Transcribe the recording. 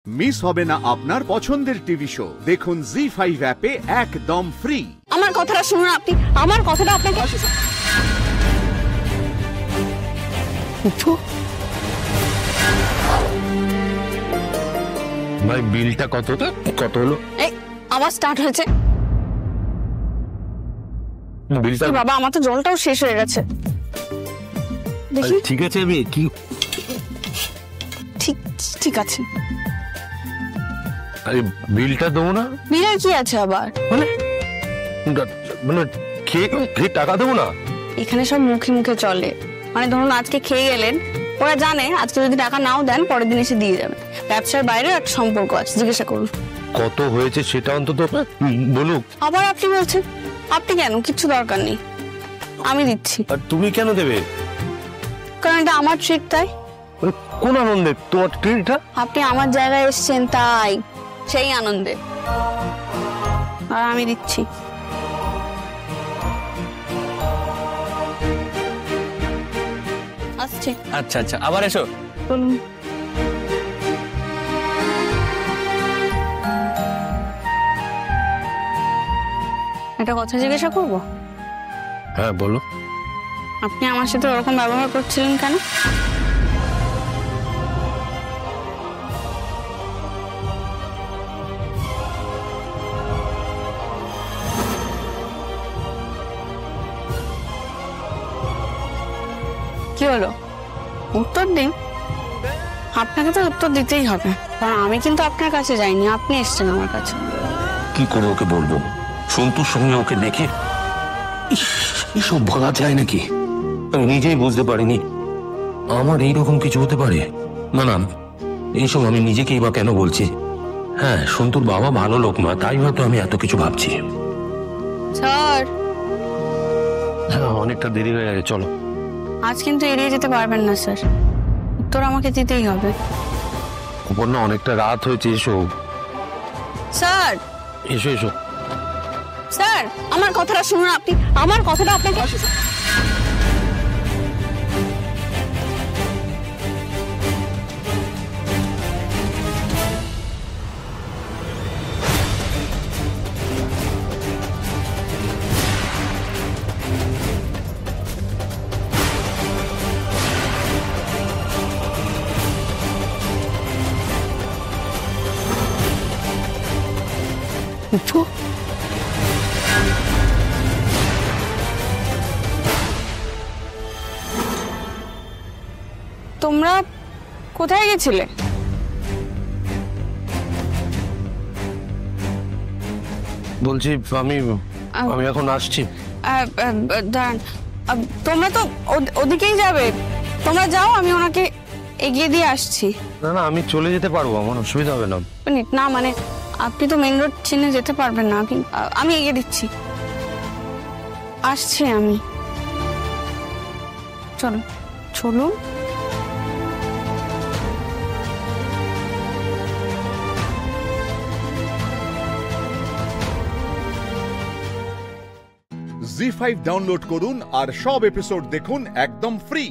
Miss হবে না আপনার পছন্দের টিভি শো। দেখুন জি5 অ্যাপে একদম ফ্রি। আমার কথাটা শুনুন আপনি, আমার কথাটা আপনাকে ভাই বিলটা কত হলো? এই আবার স্টার্ট হয়েছে। বিলটা বাবা আমার তো জলটাও শেষ হয়ে গেছে। দেখি ঠিক আছে, আমি কি ঠিক ঠিক আছে। আরে বিলটা দেবো না বিলের কি আছে আবার? মানে মানে খেয়ে টাকা দেবো না? এখানে সব মুখে মুখে চলে। মানে ধরুন আজকে খেয়ে গেলেন, ওরা জানে আজকে যদি টাকা নাও দেন পরের দিন এসে দিয়ে যাবে। ব্যবসার বাইরেও একটা সম্পর্ক আছে, জিজ্ঞাসা করুন। কত হয়েছে সেটা অন্তত বলুক। আবার আপনি বলছেন? আপনি কেন? কিচ্ছু দরকার নেই, আমি দিচ্ছি। আর তুমি কেন দেবে? কারণ এটা আমার ট্রিট, তাই। কোন আনন্দে তোমার ট্রিটটা? আপনি আমার জায়গায় এসেছেন তাই, সেই আনন্দে। আর আমি দিচ্ছি। আসছে। আচ্ছা আচ্ছা, আবার এসো। বলুন। একটা কথা জিজ্ঞাসা করবো? হ্যাঁ বলো। আপনি আমার সাথে ওরকম ব্যবহার করছিলেন কেন? কি হলো? উত্তর দিন। আপনাকে তো উত্তর দিতেই হবে, কারণ আমি কিন্তু আপনার কাছে যাইনি, আপনি এসেছেন আমার কাছে। কি করে ওকে বলবো? সন্তুর সঙ্গে ওকে দেখে এসব বলা যায় নাকি? আমি নিজেই বুঝতে পারিনি আমার এইরকম কিছু হতে পারে। না না, এইসব আমি নিজেকেই বা কেন বলছি। হ্যাঁ, সন্তুর বাবা ভালো লোক না, তাই হয়তো আমি এত কিছু ভাবছি। স্যার, হ্যাঁ, অনেকটা দেরি হয়ে গেছে, চলো। আজ কিন্তু এড়িয়ে যেতে পারবেন না স্যার, উত্তর আমাকে দিতেই হবে। ওপর না অনেকটা রাত হয়েছে, এসো। স্যার, এসো এসো। স্যার আমার কথাটা শুনুন আপনি, আমার কথাটা আপনাকে তোমরা কোথায় গেছিলে? বলছি আমি এখন আসছি। দাঁড়ান, তোমরা তো ওদিকেই যাবে, তোমরা যাও, আমি ওনাকে এগিয়ে দিয়ে আসছি। না না, আমি চলে যেতে পারবো, আমার অসুবিধা হবে না। না মানে আপনি তো মেন রোড চিনে যেতে পারবেন না, আমি এগিয়ে দিচ্ছি, আসছি আমি। চলুন চলুন। জি5 ডাউনলোড করুন আর সব এপিসোড দেখুন একদম ফ্রি।